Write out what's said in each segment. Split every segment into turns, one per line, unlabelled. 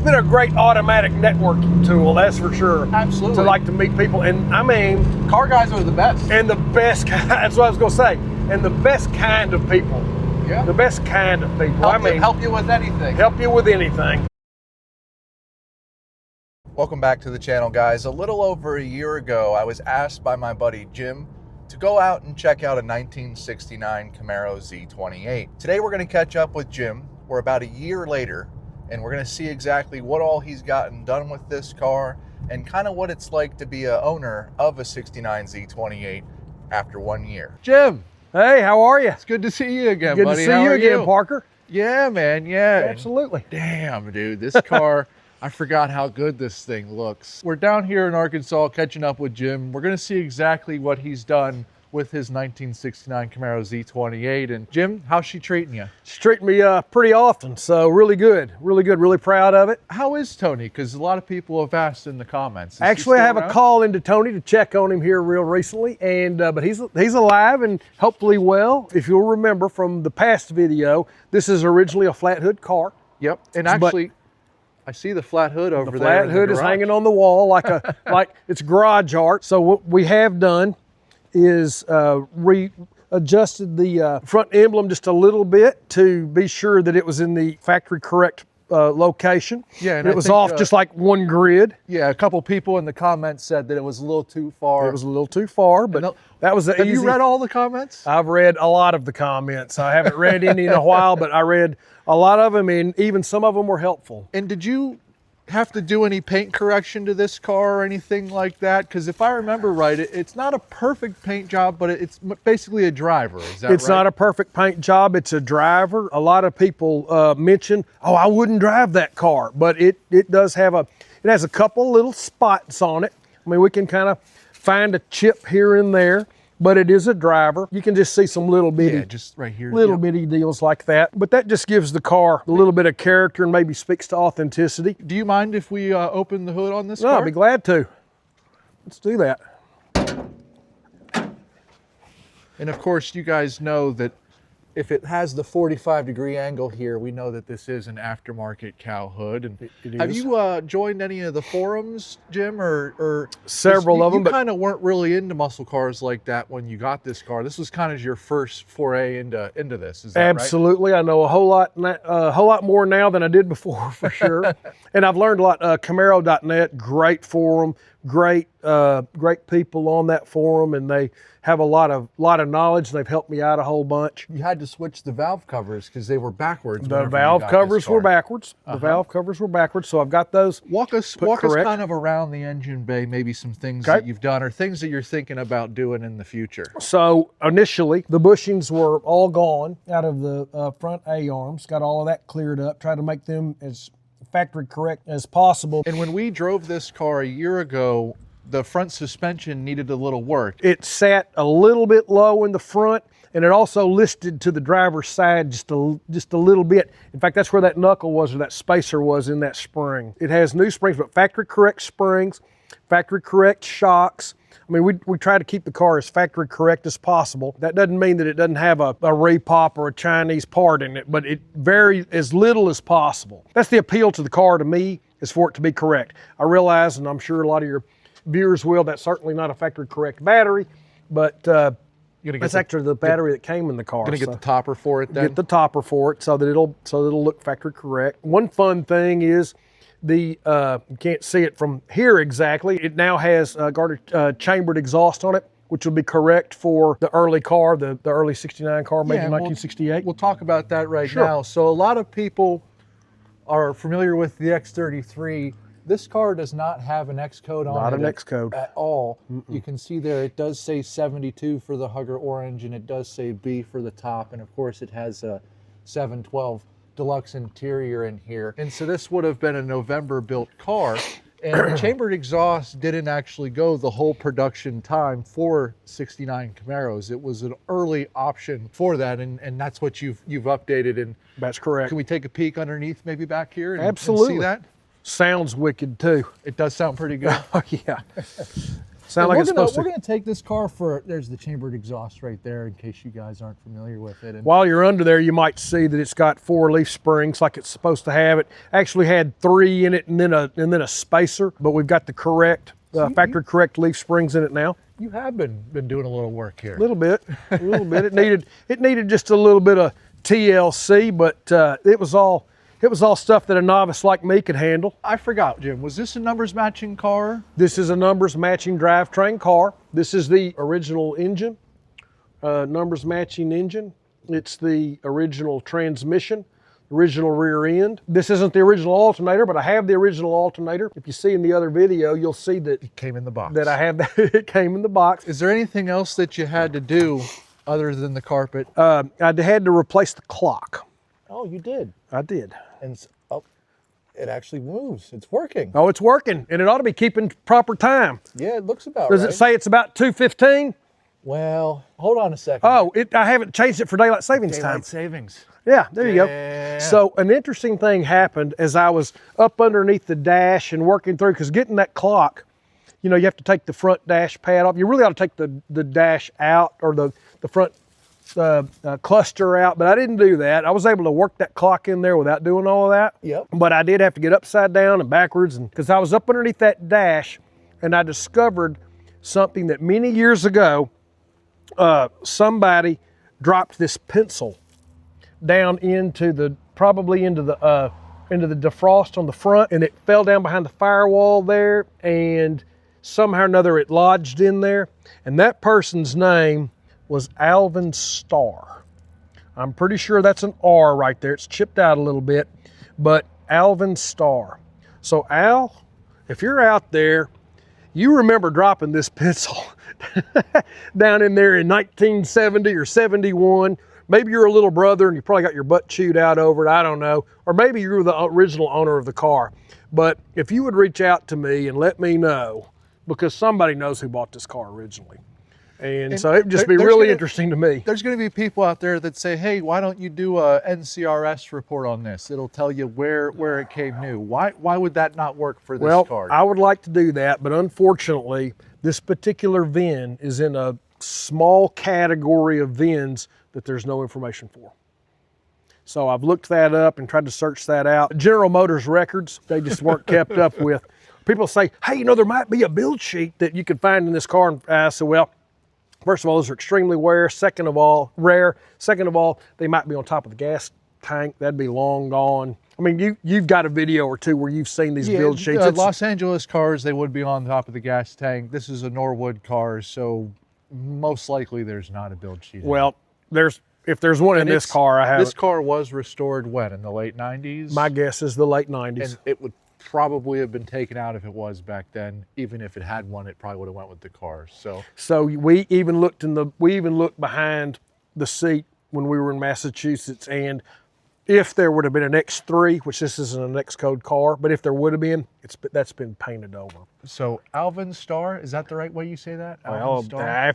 been a great automatic networking tool, that's for sure.
Absolutely.
To like to meet people, and I mean,
car guys are the best.
and the best kind, that's what I was gonna say, and the best kind of people.
Yeah.
The best kind of people.
Help you with anything.
Help you with anything.
Welcome back to the channel, guys. A little over a year ago, I was asked by my buddy Jim to go out and check out a 1969 Camaro Z28. Today we're going to catch up with Jim. We're about a year later, and we're going to see exactly what all he's gotten done with this car and kind of what it's like to be a owner of a 69 Z28 after 1 year. Jim!
Hey, how are you?
It's good to see you again,
Good
buddy.
to see you again, Parker.
Yeah, man, yeah.
Absolutely.
Damn, dude, this car, I forgot how good this thing looks. We're down here in Arkansas catching up with Jim. We're gonna see exactly what he's done with his 1969 Camaro Z28. And Jim, how's she treating you?
She's treating me pretty often, so really good, really proud of it.
How is Tony? Because a lot of people have asked in the comments.
Actually, I have a call into Tony to check on him here real recently, and but he's alive and hopefully well. If you'll remember from the past video, this is originally a flat hood car.
Yep, and actually, I see the flat hood over there.
The flat hood is hanging on the wall like a like it's garage art. So what we have done is readjusted the front emblem just a little bit to be sure that it was in the factory correct location.
Yeah, and
it was off just like one grid.
Yeah, a couple people in the comments said that it was a little too far.
It was a little too far, but that was the
easy. Have you read all the comments?
I've read a lot of the comments. I haven't read any in a while, but I read a lot of them, and even some of them were helpful.
And did you have to do any paint correction to this car or anything like that? Because if I remember right, it's not a perfect paint job, but it's basically a driver. Is that right?
It's not a perfect paint job. It's a driver. A lot of people mention, oh, I wouldn't drive that car, but it does have it has a couple little spots on it. I mean, we can kind of find a chip here and there, but it is a driver. You can just see some little bitty,
just right here,
bitty deals like that. But that just gives the car a little bit of character and maybe speaks to authenticity.
Do you mind if we open the hood on this car?
No, I'd be glad to. Let's do that.
And of course, you guys know that if it has the 45-degree angle here, we know that this is an aftermarket cow hood. And have you joined any of the forums, Jim, or
several of them?
You kind of weren't really into muscle cars like that when you got this car. This was kind of your first foray into this. Is that
Absolutely. Right? I know a whole lot more now than I did before, for sure. And I've learned a lot. Camaro.net, great forum, great people on that forum, and they have a lot of knowledge, and they've helped me out a whole bunch.
You had to switch the valve covers because they were backwards.
The valve covers were backwards. The valve covers were backwards, so I've got those.
Walk us kind of around the engine bay, maybe some things that you've done or things that you're thinking about doing in the future.
So initially, the bushings were all gone out of the front A-arms. Got all of that cleared up. Tried to make them as factory correct as possible.
And when we drove this car a year ago, the front suspension needed a little work.
It sat a little bit low in the front, and it also listed to the driver's side just a little bit. In fact, that's where that knuckle was, or that spacer was in that spring. It has new springs, but factory correct springs, factory correct shocks. I mean, we try to keep the car as factory correct as possible. That doesn't mean that it doesn't have a repop or a Chinese part in it, but it varies as little as possible. That's the appeal to the car to me, is for it to be correct. I realize, and I'm sure a lot of your viewers will, that's certainly not a factory correct battery, but that's actually the battery that came in the car.
Gonna get the topper for it then?
Get the topper for it so that it'll look factory correct. One fun thing is you can't see it from here exactly. It now has chambered exhaust on it, which will be correct for the early car, the early 69 car, maybe 1968.
We'll talk about that right now. So a lot of people are familiar with the X33. This car does not have an X code on it.
Not an X code
at all. You can see there it does say 72 for the Hugger Orange, and it does say B for the top, and of course it has a 712 deluxe interior in here. And so this would have been a November built car, and the chambered exhaust didn't actually go the whole production time for 69 Camaros. It was an early option for that, and that's what you've updated. And
that's correct.
Can we take a peek underneath maybe back here
Absolutely.
and see that?
Sounds wicked too.
It does sound pretty good.
Oh, yeah. Sound like it's supposed
We're
to.
gonna take this car for, there's the chambered exhaust right there in case you guys aren't familiar with it. And
While you're under there, you might see that it's got 4 leaf springs like it's supposed to have. It actually had 3 in it and then a spacer, but we've got the correct, factory correct leaf springs in it now.
you have been doing a little work here.
A little bit. It needed just a little bit of TLC, but it was all stuff that a novice like me could handle.
I forgot, Jim, was this a numbers matching car?
This is a numbers matching drivetrain car. This is the original engine, numbers matching engine. It's the original transmission, original rear end. This isn't the original alternator, but I have the original alternator. If you see in the other video, you'll see that
It came in the box.
I have that. It came in the box.
Is there anything else that you had to do other than the carpet?
I had to replace the clock.
Oh, you did.
I did.
And it actually moves. It's working.
Oh, it's working, and it ought to be keeping proper time.
Yeah, it looks about
Does
right.
it say it's about 2:15?
Well, hold on a second.
Oh, I haven't changed it for daylight savings time.
Daylight savings.
Yeah, there you
Yeah.
go. So an interesting thing happened as I was up underneath the dash and working through, because getting that clock, you know, you have to take the front dash pad off. You really ought to take the dash out, or the front cluster out, but I didn't do that. I was able to work that clock in there without doing all of that.
Yep.
But I did have to get upside down and backwards, and because I was up underneath that dash, and I discovered something that many years ago, somebody dropped this pencil down probably into the defrost on the front, and it fell down behind the firewall there, and somehow or another it lodged in there, and that person's name was Alvin Starr. I'm pretty sure that's an R right there. It's chipped out a little bit, but Alvin Starr. So Al, if you're out there, you remember dropping this pencil down in there in 1970 or 71. Maybe you're a little brother and you probably got your butt chewed out over it, I don't know. Or maybe you were the original owner of the car. But if you would reach out to me and let me know, because somebody knows who bought this car originally. And so it would just be really interesting to me.
There's going to be people out there that say, hey, why don't you do a NCRS report on this? It'll tell you where it came new. Why would that not work for this car?
Well, I would like to do that, but unfortunately, this particular VIN is in a small category of VINs that there's no information for. So I've looked that up and tried to search that out. General Motors records, they just weren't kept up with. People say, hey, you know, there might be a build sheet that you could find in this car. And I said, well, first of all, those are extremely rare. Second of all, they might be on top of the gas tank. That'd be long gone. I mean, you've got a video or two where you've seen these build sheets.
Los Angeles cars, they would be on top of the gas tank. This is a Norwood car, so most likely there's not a build sheet.
Well, if there's one in this car, I have.
This car was restored when? In the late 90s?
My guess is the late 90s.
And it would probably have been taken out if it was back then. Even if it had one, it probably would have went with the car. So
we even looked behind the seat when we were in Massachusetts, and if there would have been an X3, which this isn't an X code car, but if there would have been, that's been painted over.
So Alvin Starr, is that the right way you say that?
Well,
Alvin Starr?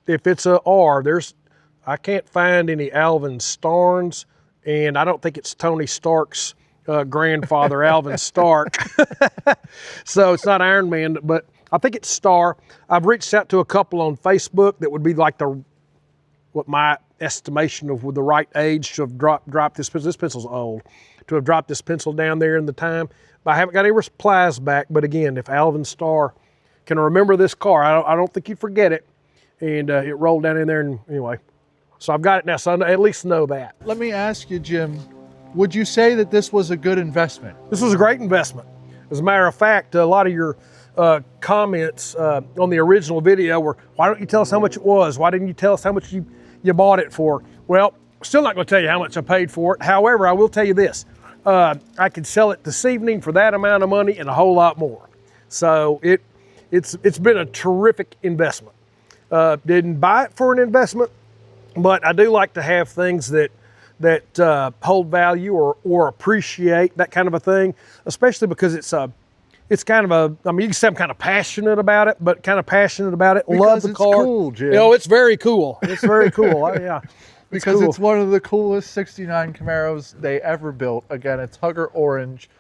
if it's a R, I can't find any Alvin Starnes, and I don't think it's Tony Stark's grandfather, Alvin Stark. So it's not Iron Man, but I think it's Starr. I've reached out to a couple on Facebook that would be like what my estimation of the right age to have dropped this pencil. This pencil's old, to have dropped this pencil down there in the time. But I haven't got any replies back. But again, if Alvin Starr can remember this car, I don't think he'd forget it. And it rolled down in there, and anyway. So I've got it now, so I at least know that.
Let me ask you, Jim, would you say that this was a good investment?
This was a great investment. As a matter of fact, a lot of your comments on the original video were, why don't you tell us how much it was? Why didn't you tell us how much you bought it for? Well, still not going to tell you how much I paid for it. However, I will tell you this. I could sell it this evening for that amount of money and a whole lot more. So it's been a terrific investment. Didn't buy it for an investment, but I do like to have things that hold value or appreciate, that kind of a thing, especially because it's kind of I mean, you can say I'm kind of passionate about it, but kind of passionate about it.
Because
love the
it's
car.
cool, Jim.
You know, it's very cool. It's very cool. Yeah.
Because
cool.
it's one of the coolest 69 Camaros they ever built. Again, it's Hugger Orange,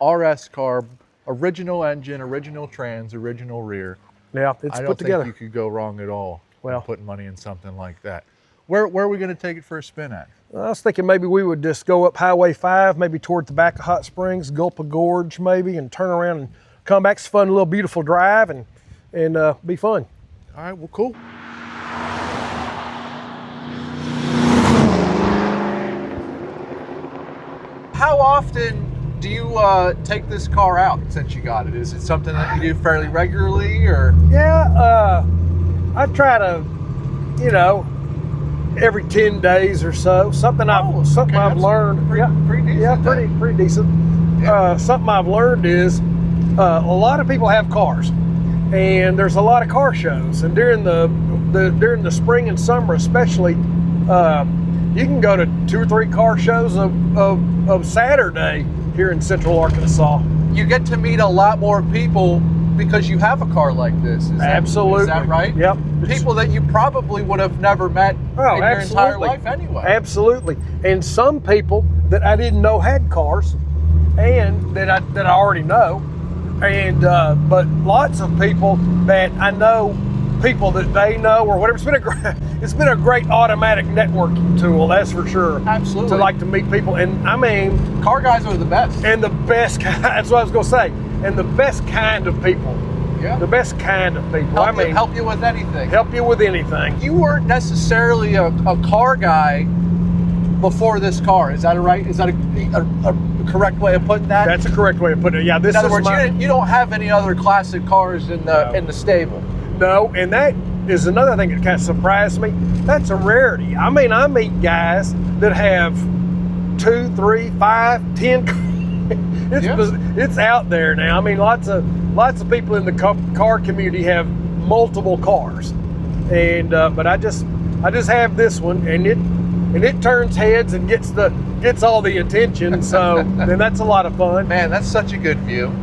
RS carb, original engine, original trans, original rear.
Yeah, it's
I
put
don't
together.
think you could go wrong at all.
Well,
putting money in something like that. Where are we going to take it for a spin at?
I was thinking maybe we would just go up Highway 5, maybe toward the back of Hot Springs, Gulpa Gorge maybe, and turn around and come back. It's a fun little beautiful drive and be fun.
All right, well, cool. How often do you take this car out since you got it? Is it something that you do fairly regularly, or?
Yeah, I try to, every 10 days or so. Something I've learned.
Pretty decent.
Yeah, pretty decent.
Yeah.
Something I've learned is a lot of people have cars, and there's a lot of car shows. And during the spring and summer, especially, you can go to 2 or 3 car shows of Saturday here in Central Arkansas.
You get to meet a lot more people because you have a car like this.
Absolutely.
Is that right?
Yep.
People that you probably would have never met in your entire life anyway.
Absolutely. And some people that I didn't know had cars, and that I already know, and but lots of people that I know, people that they know or whatever. It's been a great automatic networking tool, that's for sure.
Absolutely.
To meet people, and I mean,
car guys are the best.
and the best kind. That's what I was gonna say. And the best kind of people.
Yeah.
The best kind of people.
Help you with anything.
Help you with anything.
You weren't necessarily a car guy before this car. Is that right? Is that a correct way of putting that?
That's a correct way of putting it. Yeah. This
in other
is
words, you don't have any other classic cars in the stable.
No, and that is another thing that kind of surprised me. That's a rarity. I mean, I meet guys that have 2, 3, 5, 10. It's out there now. I mean, lots of people in the car community have multiple cars, and but I just have this one, and it turns heads and gets all the attention. So then that's a lot of fun.
Man, that's such a good view.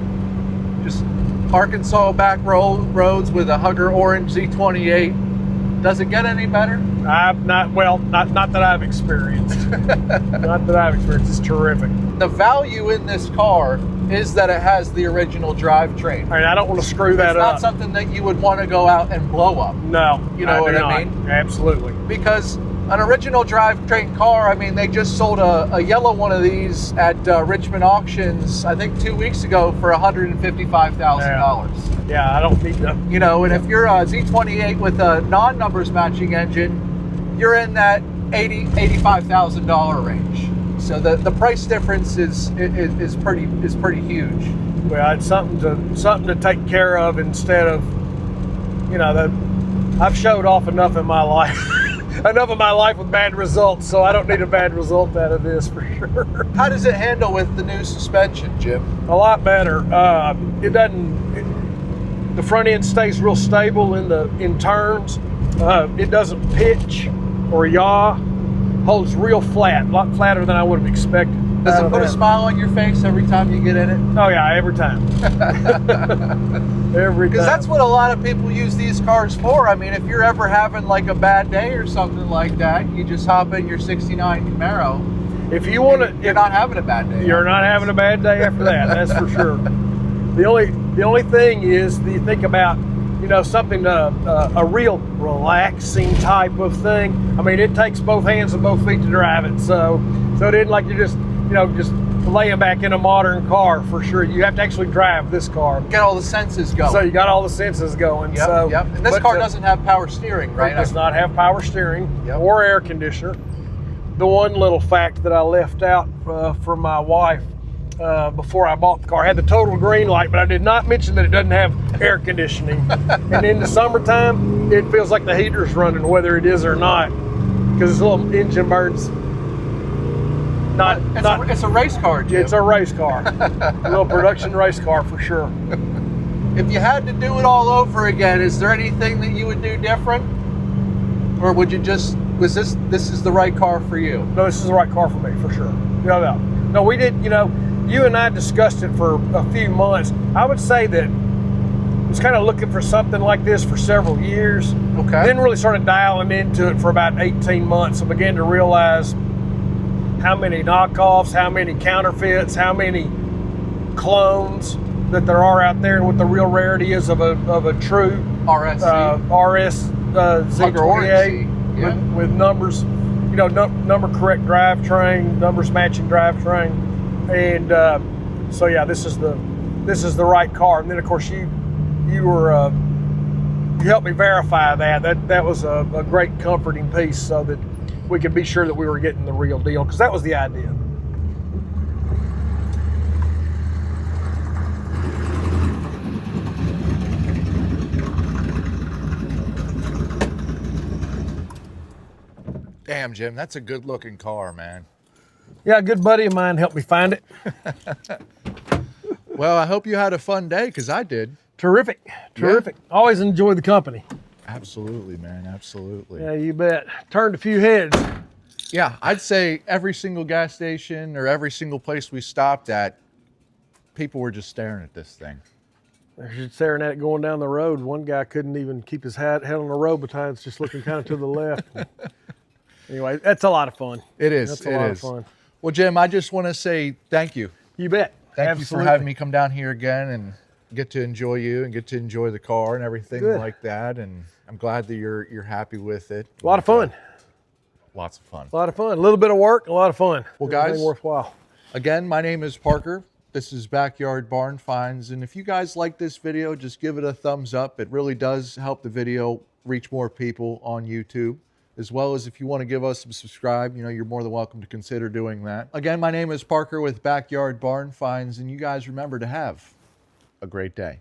Just Arkansas back roads with a Hugger Orange Z28. Does it get any better?
Not that I've experienced. Not that I've experienced. It's terrific.
The value in this car is that it has the original drivetrain.
I mean, I don't want to screw that
up.
up.
It's not something that you would want to go out and blow up.
No.
You know what I mean?
Absolutely.
Because an original drivetrain car, I mean, they just sold a yellow one of these at Richmond Auctions, I think 2 weeks ago, for $155,000.
Yeah, I don't need to.
You know, and if you're a Z28 with a non-numbers matching engine, you're in that $85,000 range. So the price difference is pretty huge.
Well, it's something to take care of instead of, I've showed off enough in my life. Enough of my life with bad results, so I don't need a bad result out of this for sure.
How does it handle with the new suspension, Jim?
A lot better. The front end stays real stable in turns. It doesn't pitch or yaw. Holds real flat, a lot flatter than I would have expected.
Does it put a smile on your face every time you get in it?
Oh yeah, every time. Every time.
Because that's what a lot of people use these cars for. I mean, if you're ever having like a bad day or something like that, you just hop in your '69 Camaro.
If you want to,
you're not having a bad day.
You're not having a bad day after that. That's for sure. The only thing is, you think about, something a real relaxing type of thing. I mean, it takes both hands and both feet to drive it. So it isn't like you're just laying back in a modern car for sure. You have to actually drive this car.
Get all the senses going.
So you got all the senses going.
Yep. And this car doesn't have power steering, right?
It does not have power steering or air conditioner. The one little fact that I left out for my wife before I bought the car, I had the total green light, but I did not mention that it doesn't have air conditioning. And in the summertime, it feels like the heater's running, whether it is or not, because this little engine burns.
It's a race car, Jim.
It's a race car. A little production race car for sure.
If you had to do it all over again, is there anything that you would do different? Or would you this is the right car for you?
No, this is the right car for me, for sure. No, we did, you and I discussed it for a few months. I would say that I was kind of looking for something like this for several years.
Okay.
Then really started dialing into it for about 18 months and began to realize how many knockoffs, how many counterfeits, how many clones that there are out there, and what the real rarity is of a true
RSC. Hugger Orange
Z28
Z, yeah.
with numbers, you know, number correct drivetrain, numbers matching drivetrain, and so yeah, this is the right car. And then of course you helped me verify that was a great comforting piece, so that we could be sure that we were getting the real deal, because that was the idea.
Damn, Jim, that's a good looking car, man.
Yeah, a good buddy of mine helped me find it.
Well, I hope you had a fun day, because I did.
Terrific.
Yeah.
Always enjoy the company.
Absolutely, man, absolutely.
Yeah, you bet. Turned a few heads.
Yeah, I'd say every single gas station or every single place we stopped at, people were just staring at this thing.
They're just staring at it going down the road. One guy couldn't even keep his head on the road besides just looking kind of to the left. Anyway, that's a lot of fun.
It is.
That's a lot of fun.
Well, Jim, I just want to say thank you.
You bet.
Thank you for having me come down here again and get to enjoy you and get to enjoy the car and everything like that. And I'm glad that you're happy with it.
A lot of fun.
Lots of fun.
A lot of fun. A little bit of work, a lot of fun.
Well, guys,
everything worthwhile.
Again, my name is Parker. This is Backyard Barn Finds. And if you guys like this video, just give it a thumbs up. It really does help the video reach more people on YouTube. As well as if you want to give us some subscribe, you know, you're more than welcome to consider doing that. Again, my name is Parker with Backyard Barn Finds, and you guys remember to have a great day.